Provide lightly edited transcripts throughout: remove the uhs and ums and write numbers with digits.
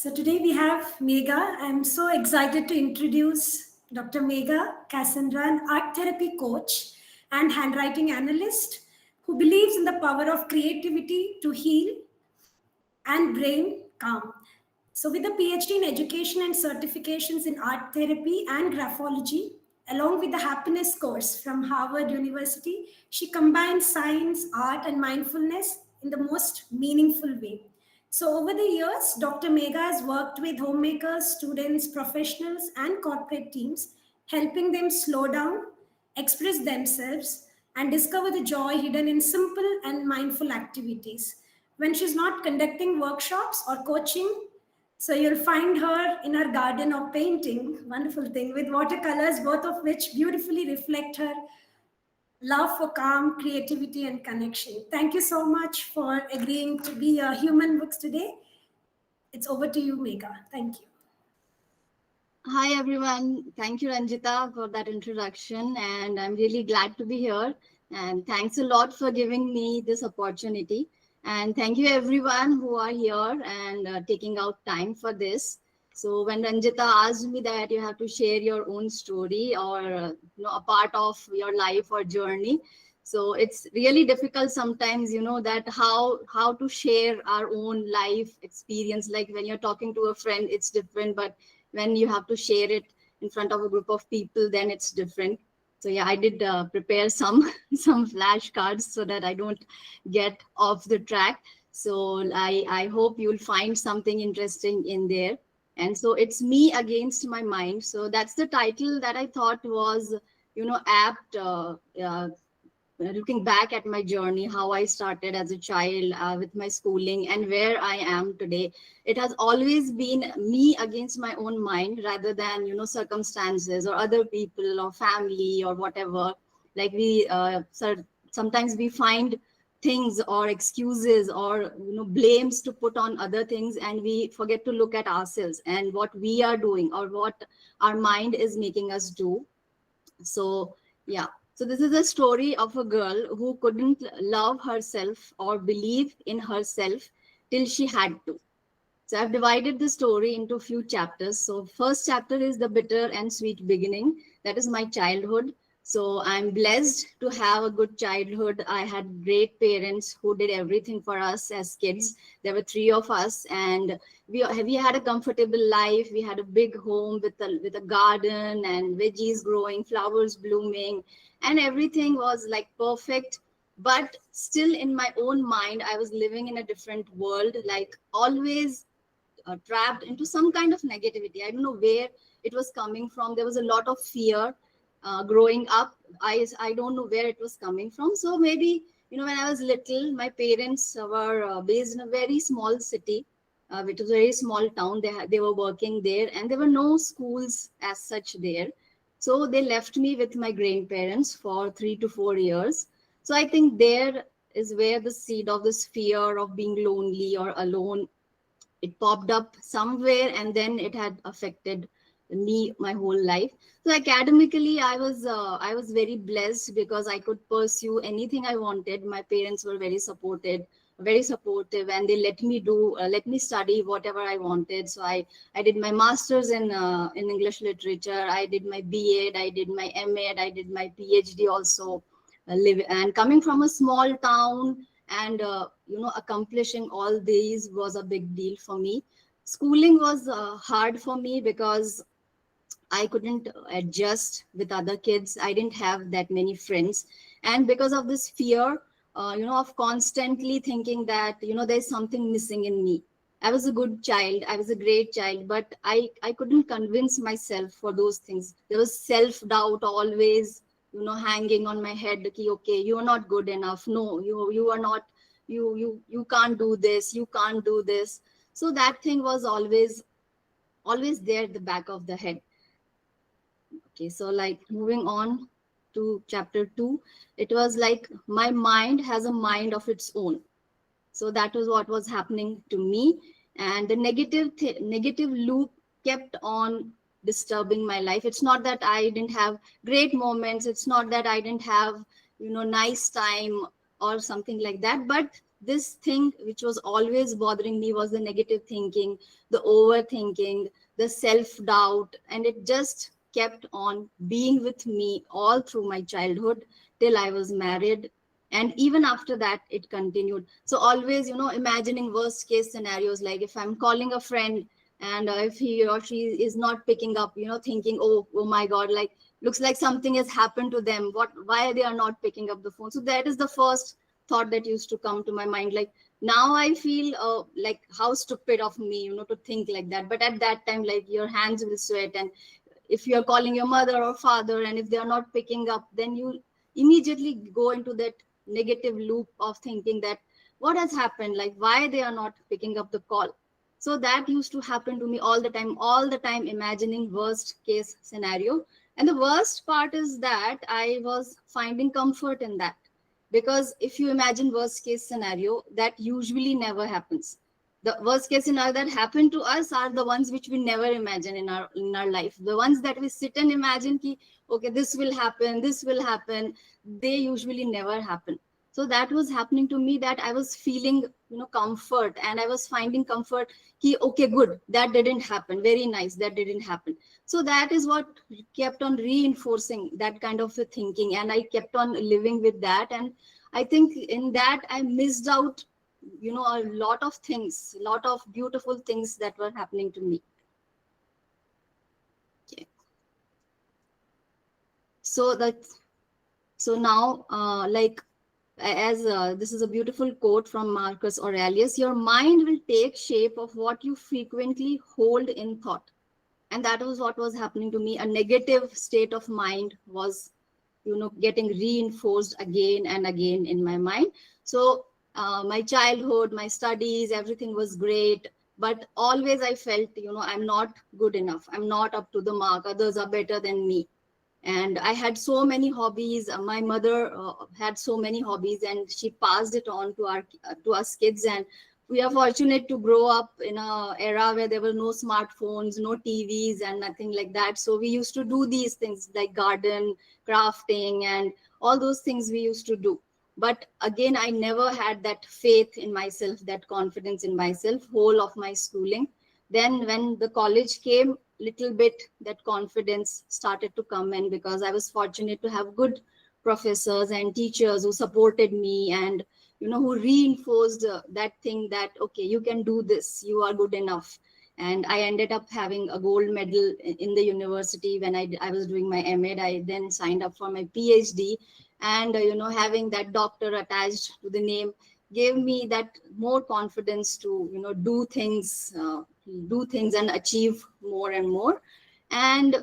So today we have Megha. I'm so excited to introduce Dr. Megha Cassandra, an art therapy coach and handwriting analyst who believes in the power of creativity to heal and brain calm. So, with a PhD in education and certifications in art therapy and graphology, along with the happiness course from Harvard University, she combines science, art, and mindfulness in the most meaningful way. So, over the years, Dr. Megha has worked with homemakers, students, professionals, and corporate teams, helping them slow down, express themselves, and discover the joy hidden in simple and mindful activities. When she's not conducting workshops or coaching, so you'll find her in her garden or painting, wonderful thing, with watercolors, both of which beautifully reflect her love for calm, creativity, and connection. Thank you so much for agreeing to be a Human Books today. It's over to you, Megha. Thank you. Hi everyone. Thank you, Ranjita, for that introduction. And I'm really glad to be here. And thanks a lot for giving me this opportunity. And thank you everyone who are here and taking out time for this. So when Ranjita asked me that you have to share your own story or a part of your life or journey, so it's really difficult sometimes, that how to share our own life experience. Like when you're talking to a friend, it's different, but when you have to share it in front of a group of people, then it's different. So yeah, I did prepare some some flashcards so that I don't get off the track. So I hope you'll find something interesting in there. And so it's me against my mind. So that's the title that I thought was apt, looking back at my journey, how I started as a child with my schooling and where I am today. It has always been me against my own mind rather than, circumstances or other people or family or whatever. Like sometimes we find things or excuses or blames to put on other things, and we forget to look at ourselves and what we are doing or what our mind is making us do. So yeah, so this is a story of a girl who couldn't love herself or believe in herself till she had to. So I've divided the story into a few chapters. So first chapter is the bitter and sweet beginning. That is my childhood. So I'm blessed to have a good childhood. I had great parents who did everything for us as kids. There were three of us, and we had a comfortable life. We had a big home with a garden and veggies growing, flowers blooming, and everything was like perfect. But still, in my own mind, I was living in a different world, like always trapped into some kind of negativity. I don't know where it was coming from. There was a lot of fear growing up. I don't know where it was coming from. So maybe, when I was little, my parents were based in a very small city, which was a very small town. They were working there, and there were no schools as such there. So they left me with my grandparents for 3 to 4 years. So I think there is where the seed of this fear of being lonely or alone, it popped up somewhere, and then it had affected me my whole life. So academically, I was very blessed because I could pursue anything I wanted. My parents were very supportive, and they let me study whatever I wanted. So I did my masters in English literature. I did my B.Ed, I did my M.Ed, I did my PhD also. And coming from a small town, and accomplishing all these was a big deal for me. Schooling was hard for me because I couldn't adjust with other kids. I didn't have that many friends, and because of this fear, of constantly thinking that there's something missing in me. I was a good child, I was a great child, but I couldn't convince myself for those things. There was self doubt always, hanging on my head. Okay, you are not good enough. No, you are not. You can't do this. You can't do this. So that thing was always there at the back of the head. Okay, so like moving on to chapter 2, it was like my mind has a mind of its own. So that was what was happening to me, and the negative loop kept on disturbing my life. It's not that I didn't have great moments. It's not that I didn't have nice time or something like that, but this thing which was always bothering me was the negative thinking, the overthinking, the self-doubt, and it just kept on being with me all through my childhood till I was married. And even after that, it continued. So always, imagining worst case scenarios, like if I'm calling a friend and if he or she is not picking up, thinking, oh my God, like looks like something has happened to them. Why they are not picking up the phone? So that is the first thought that used to come to my mind. Like now I feel like how stupid of me, to think like that. But at that time, like your hands will sweat, and if you're calling your mother or father and if they are not picking up, then you immediately go into that negative loop of thinking that what has happened, like why they are not picking up the call. So that used to happen to me all the time, imagining worst case scenario. And the worst part is that I was finding comfort in that, because if you imagine worst case scenario, that usually never happens. The worst case scenario that happen to us are the ones which we never imagine in our life. The ones that we sit and imagine ki, okay, this will happen, they usually never happen. So that was happening to me, that I was feeling comfort, and I was finding comfort ki, okay, good, that didn't happen, very nice, that didn't happen. So that is what kept on reinforcing that kind of a thinking, and I kept on living with that. And I think in that I missed out a lot of things, a lot of beautiful things that were happening to me. Okay. So now like as this is a beautiful quote from Marcus Aurelius: your mind will take shape of what you frequently hold in thought. And that was what was happening to me. A negative state of mind was getting reinforced again and again in my mind. So my childhood, my studies, everything was great, but always I felt I'm not good enough, I'm not up to the mark, others are better than me. And I had so many hobbies. My mother had so many hobbies, and she passed it on to us kids. And we are fortunate to grow up in a era where there were no smartphones, no TVs, and nothing like that. So we used to do these things like garden, crafting, and all those things we used to do. But again, I never had that faith in myself, that confidence in myself, whole of my schooling. Then when the college came, little bit that confidence started to come in, because I was fortunate to have good professors and teachers who supported me, and who reinforced that thing that okay, you can do this, you are good enough. And I ended up having a gold medal in the university when I was doing my MA. I then signed up for my PhD, and having that doctor attached to the name gave me that more confidence to do things and achieve more and more. And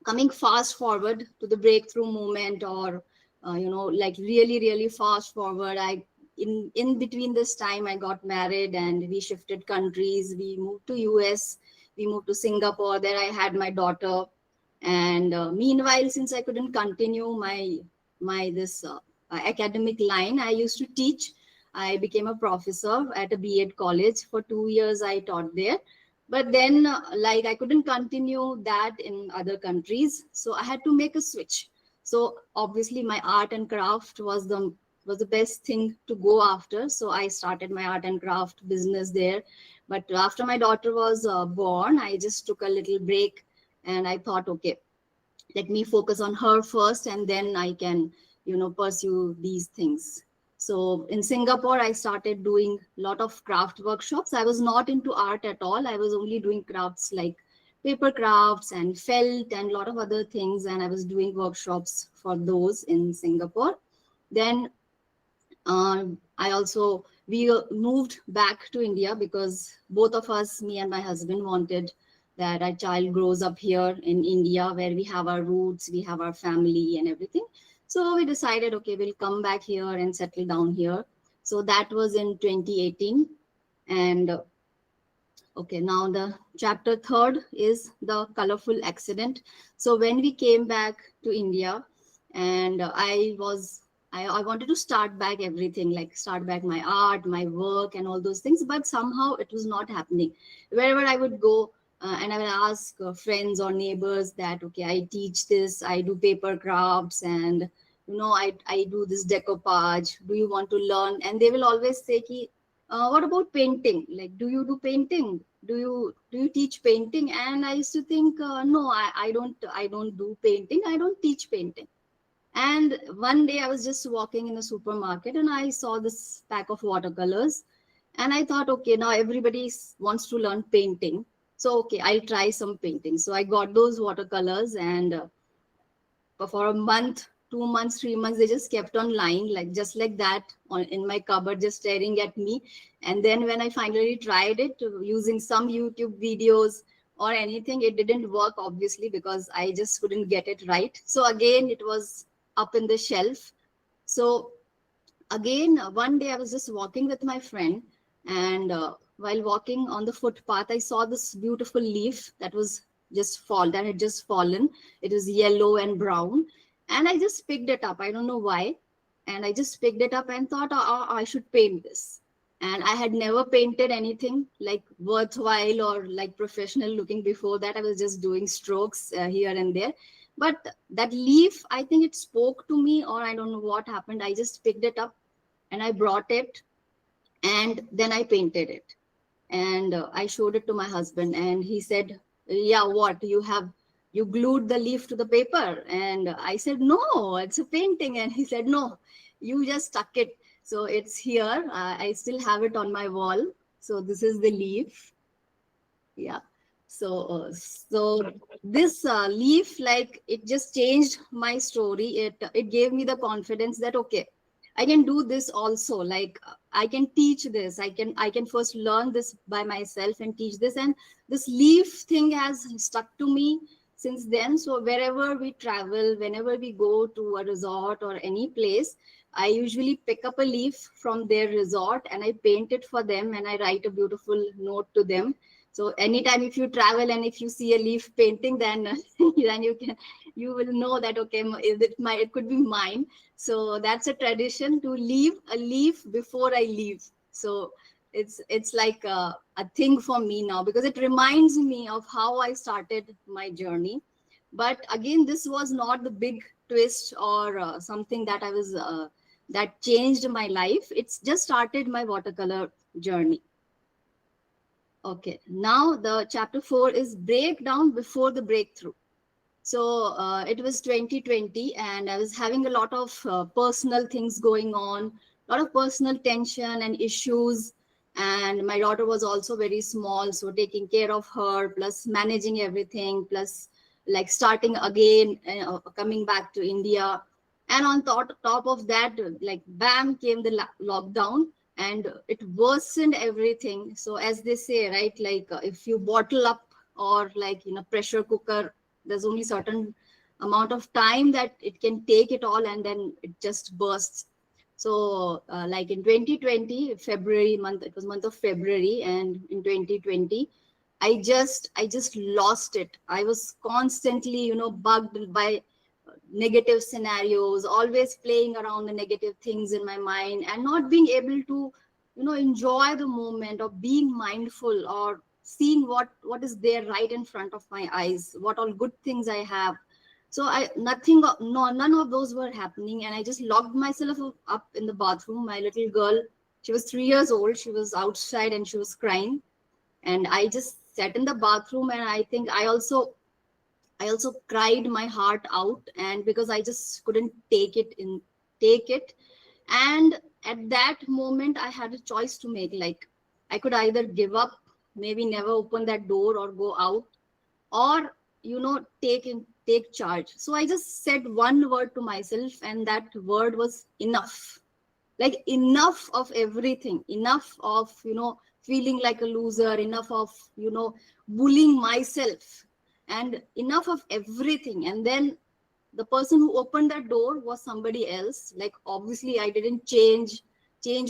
coming fast forward to the breakthrough moment, or like really fast forward, I in between this time I got married and we shifted countries. We moved to US, we moved to Singapore. There I had my daughter. And meanwhile, since I couldn't continue my this academic line, I used to teach. I became a professor at a B.Ed college. For 2 years I taught there. But then like I couldn't continue that in other countries, so I had to make a switch. So obviously my art and craft was the best thing to go after. So I started my art and craft business there. But after my daughter was born, I just took a little break, and I thought, okay, let me focus on her first, and then I can pursue these things. So in Singapore, I started doing a lot of craft workshops. I was not into art at all. I was only doing crafts like paper crafts and felt and a lot of other things, and I was doing workshops for those in Singapore. Then we moved back to India, because both of us, me and my husband, wanted that our child grows up here in India, where we have our roots, we have our family and everything. So we decided, okay, we'll come back here and settle down here. So that was in 2018. And okay, now the chapter third is the colorful accident. So when we came back to India, and I wanted to start back everything, like start back my art, my work, and all those things. But somehow it was not happening. Wherever I would go, and I would ask friends or neighbors that, okay, I teach this, I do paper crafts, and I do this decoupage. Do you want to learn? And they will always say, ki, what about painting? Like, do you do painting? Do you teach painting? And I used to think, no, I don't do painting. I don't teach painting. And one day I was just walking in a supermarket and I saw this pack of watercolors. And I thought, okay, now everybody wants to learn painting. So, okay, I'll try some painting. So I got those watercolors, and for a month, 2 months, 3 months, they just kept on lying, like just like that, in my cupboard, just staring at me. And then when I finally tried it using some YouTube videos or anything, it didn't work, obviously, because I just couldn't get it right. So again, it was up in the shelf. So again, one day I was just walking with my friend, and while walking on the footpath, I saw this beautiful leaf that had just fallen. It was yellow and brown, and I just picked it up. I don't know why, and I just picked it up and thought, I should paint this. And I had never painted anything like worthwhile or like professional looking before that. I was just doing strokes here and there. But that leaf, I think it spoke to me, or I don't know what happened. I just picked it up and I brought it, and then I painted it. And I showed it to my husband, and he said, yeah, what, you glued the leaf to the paper? And I said, no, it's a painting. And he said, no, you just stuck it. So it's here. I still have it on my wall. So this is the leaf. Yeah. So this leaf, like, it just changed my story. It gave me the confidence that, okay, I can do this also. Like, I can teach this. I can first learn this by myself and teach this. And this leaf thing has stuck to me since then. So wherever we travel, whenever we go to a resort or any place, I usually pick up a leaf from their resort and I paint it for them, and I write a beautiful note to them. So anytime if you travel and if you see a leaf painting, then then you will know that, okay, it could be mine. So that's a tradition, to leave a leaf before I leave. So it's like a thing for me now, because it reminds me of how I started my journey. But again, this was not the big twist or something that I was that changed my life. It's just started my watercolor journey. Okay, now the chapter 4 is breakdown before the breakthrough. So it was 2020, and I was having a lot of personal things going on, a lot of personal tension and issues. And my daughter was also very small, so taking care of her, plus managing everything, plus like starting again, coming back to India. And on top of that, like bam, came the lockdown, and it worsened everything. So as they say, right, like if you bottle up, or like in a pressure cooker, there's only certain amount of time that it can take it all, and then it just bursts. So like in 2020 February month, it was month of February, and in 2020 I just lost it. I was constantly bugged by negative scenarios, always playing around the negative things in my mind, and not being able to enjoy the moment of being mindful, or seeing what is there right in front of my eyes, what all good things I have. So none of those were happening, and I just locked myself up in the bathroom. My little girl, she was 3 years old, she was outside and she was crying, and I just sat in the bathroom, and I think I also cried my heart out, and because I just couldn't take it. And at that moment I had a choice to make. Like, I could either give up, maybe never open that door or go out, or take charge. So I just said one word to myself, and that word was enough. Like, enough of everything, enough of feeling like a loser, enough of bullying myself, and enough of everything. And then the person who opened that door was somebody else. Like, obviously I didn't change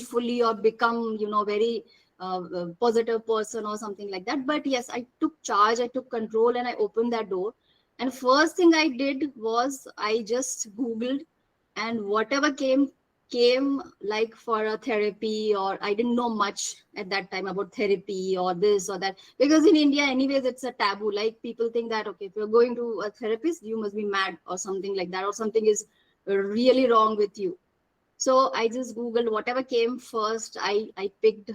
fully or become very positive person or something like that, but yes, I took charge, I took control, and I opened that door. And first thing I did was I just googled, and whatever came like for a therapy, or I didn't know much at that time about therapy or this or that, because in India anyways it's a taboo. Like, people think that, okay, if you're going to a therapist, you must be mad or something like that, or something is really wrong with you. So I just Googled whatever came first. I picked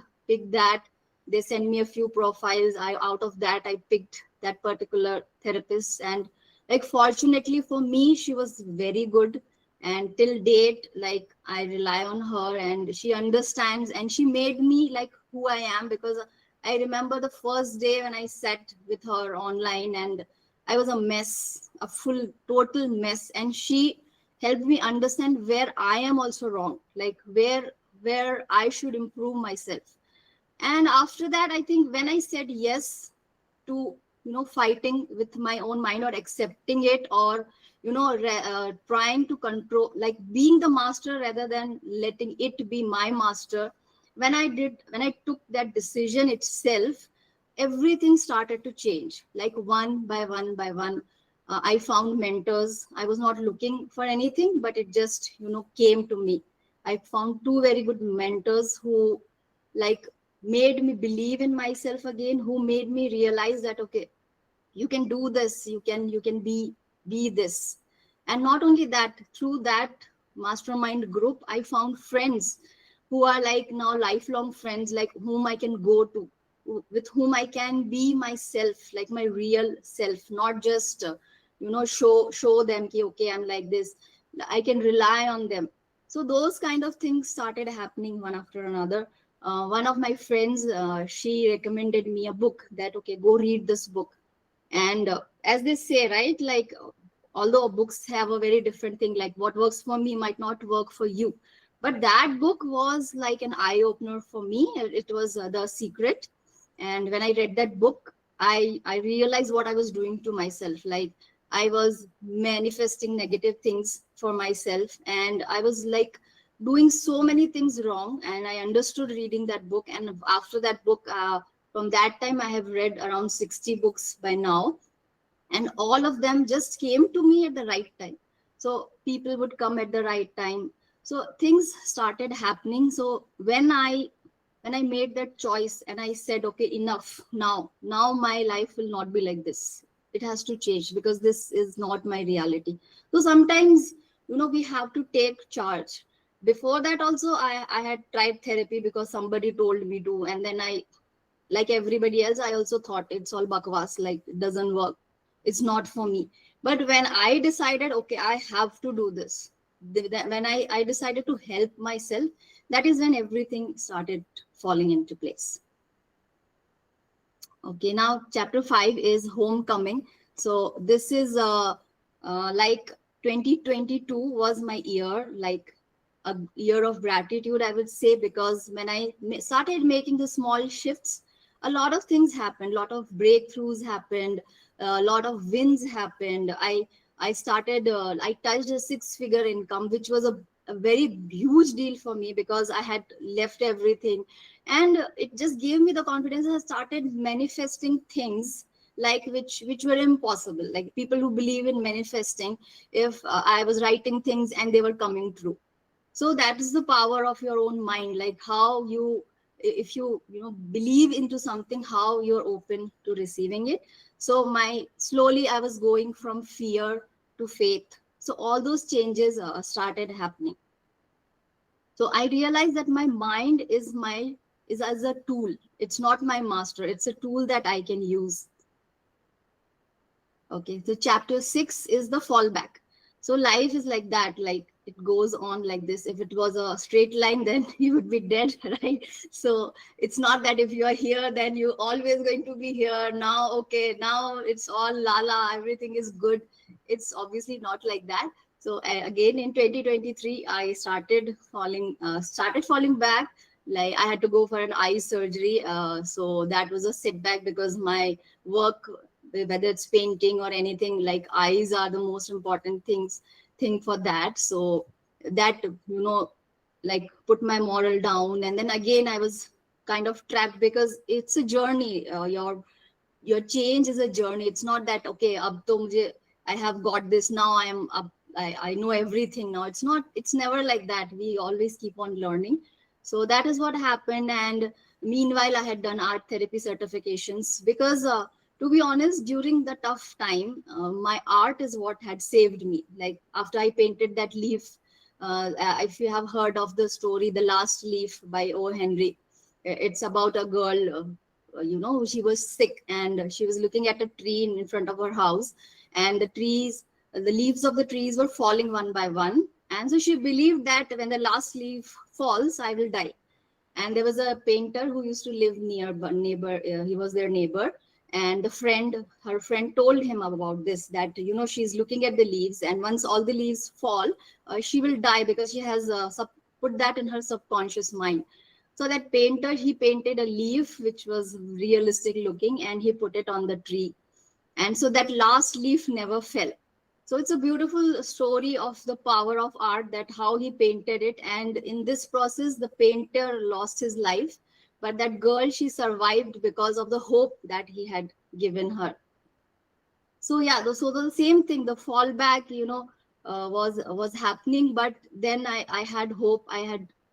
that. They sent me a few profiles. I out of that I picked that particular therapist, and like fortunately for me, she was very good. And till date, like I rely on her, and she understands, and she made me like who I am. Because I remember the first day when I sat with her online, and I was a mess, a full total mess, and she helped me understand where I am also wrong, like where I should improve myself. And after that, I think when I said yes to fighting with my own mind, or accepting it, or trying to control, like being the master rather than letting it be my master, when I took that decision itself, everything started to change, like one by one by one. I found mentors. I was not looking for anything, but it just came to me. I found two very good mentors who like made me believe in myself again, who made me realize that okay, you can do this, you can be this. And not only that, through that mastermind group, I found friends who are like now lifelong friends, like whom I can go to, with whom I can be myself, like my real self, not just show them ki, okay, I'm like this. I can rely on them. So those kind of things started happening one after another. One of my friends, she recommended me a book, that okay, go read this book. And as they say, right, like although books have a very different thing, like what works for me might not work for you, but that book was like an eye opener for me. It was The Secret. And when I read that book, I realized what I was doing to myself. Like I was manifesting negative things for myself, and I was like doing so many things wrong. And I understood reading that book. And after that book, from that time, I have read around 60 books by now, and all of them just came to me at the right time. So people would come at the right time. So things started happening. So when I made that choice and I said, okay, enough now my life will not be like this. It has to change, because this is not my reality. So sometimes, we have to take charge. Before that also, I had tried therapy because somebody told me to. And then I, like everybody else, I also thought it's all bakwas, like it doesn't work, it's not for me. But when I decided, okay, I have to do this, when I decided to help myself, that is when everything started falling into place. Okay, now chapter 5 is homecoming. So this is like 2022 was my year, like a year of gratitude, I would say, because when I started making the small shifts, a lot of things happened, a lot of breakthroughs happened, a lot of wins happened. I started, I touched a six-figure income, which was a very huge deal for me, because I had left everything. And it just gave me the confidence. I started manifesting things like which were impossible, like people who believe in manifesting, if I was writing things and they were coming true. So that is the power of your own mind, like how you, if you believe into something, how you're open to receiving it. So my slowly I was going from fear to faith. So all those changes started happening. So I realized that my mind is as a tool. It's not my master, it's a tool that I can use. Okay, so chapter 6 is the fallback. So life is like that, like it goes on like this. If it was a straight line, then you would be dead, right? So it's not that if you are here, then you're always going to be here. Now, okay, now it's all lala, everything is good. It's obviously not like that. So again, in 2023, I started falling back. Like I had to go for an eye surgery. So that was a setback, because my work, whether it's painting or anything, like eyes are the most important thing for that. So that like put my moral down. And then again I was kind of trapped, because it's a journey. Your change is a journey. It's not that okay, ab to mujhe, I have got this now, I am up, I know everything now. It's not, it's never like that. We always keep on learning. So that is what happened. And meanwhile, I had done art therapy certifications, because To be honest, during the tough time, my art is what had saved me. Like after I painted that leaf, if you have heard of the story, The Last Leaf by O. Henry, it's about a girl, she was sick and she was looking at a tree in front of her house, and the leaves of the trees were falling one by one. And so she believed that when the last leaf falls, I will die. And there was a painter who used to live near neighbor, he was their neighbor, and her friend told him about this, that she's looking at the leaves, and once all the leaves fall, she will die, because she has put that in her subconscious mind. So that painter, he painted a leaf which was realistic looking, and he put it on the tree, and so that last leaf never fell. So it's a beautiful story of the power of art, that how he painted it, and in this process the painter lost his life, but that girl, she survived because of the hope that he had given her. So yeah, so the same thing, the fallback, was happening, but then I had hope.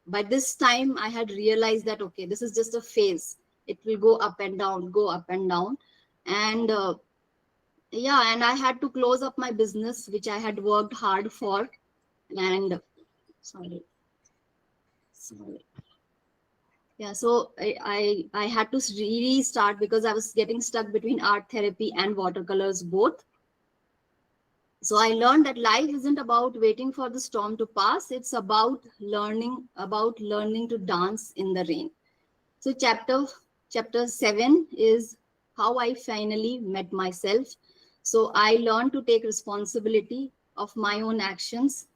By this time I had realized that, okay, this is just a phase, it will go up and down, go up and down. And yeah, and I had to close up my business which I had worked hard for. And sorry sorry yeah, so I had to restart, because I was getting stuck between art therapy and watercolors both. So I learned that life isn't about waiting for the storm to pass, it's about learning to dance in the rain. So chapter 7 is how I finally met myself. So I learned to take responsibility of my own actions,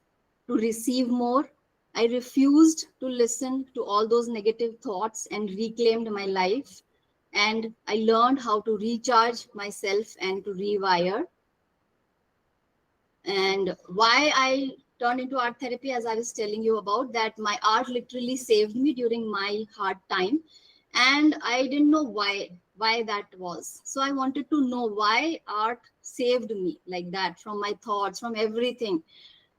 to receive more. I refused to listen to all those negative thoughts and reclaimed my life. And I learned how to recharge myself and to rewire. And why I turned into art therapy, as I was telling you about, that my art literally saved me during my hard time, and I didn't know why that was. So I wanted to know why art saved me like that, from my thoughts, from everything.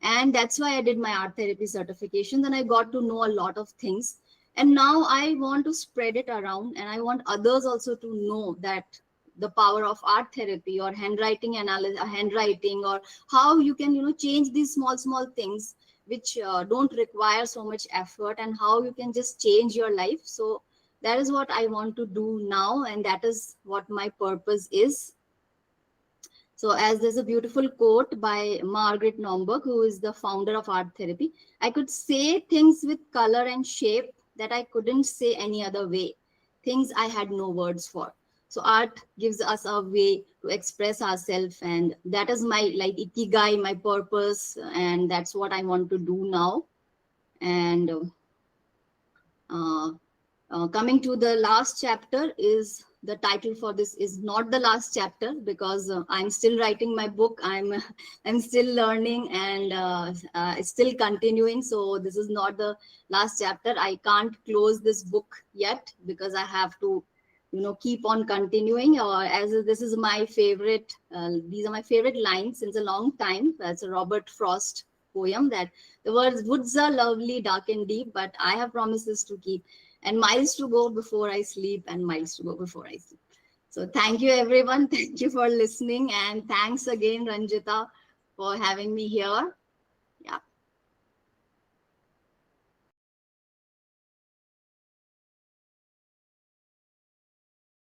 And that's why I did my art therapy certification. Then I got to know a lot of things, and now I want to spread it around, and I want others also to know that the power of art therapy, or handwriting analysis, handwriting, or how you can change these small things which don't require so much effort, and how you can just change your life. So that is what I want to do now, and that is what my purpose is. So as there's a beautiful quote by Margaret Nomberg, who is the founder of art therapy, I could say things with color and shape that I couldn't say any other way, things I had no words for. So art gives us a way to express ourselves, and that is my like ikigai, my purpose, and that's what I want to do now. And coming to the last chapter, is the title for this is not the last chapter, because I'm still writing my book. I'm still learning, and it's still continuing. So this is not the last chapter. I can't close this book yet, because I have to keep on continuing. Or as this is my favorite, these are my favorite lines since a long time. That's a Robert Frost poem, that the words, woods are lovely, dark and deep, but I have promises to keep, and miles to go before I sleep, and miles to go before I sleep. So thank you, everyone. Thank you for listening. And thanks again, Ranjita, for having me here.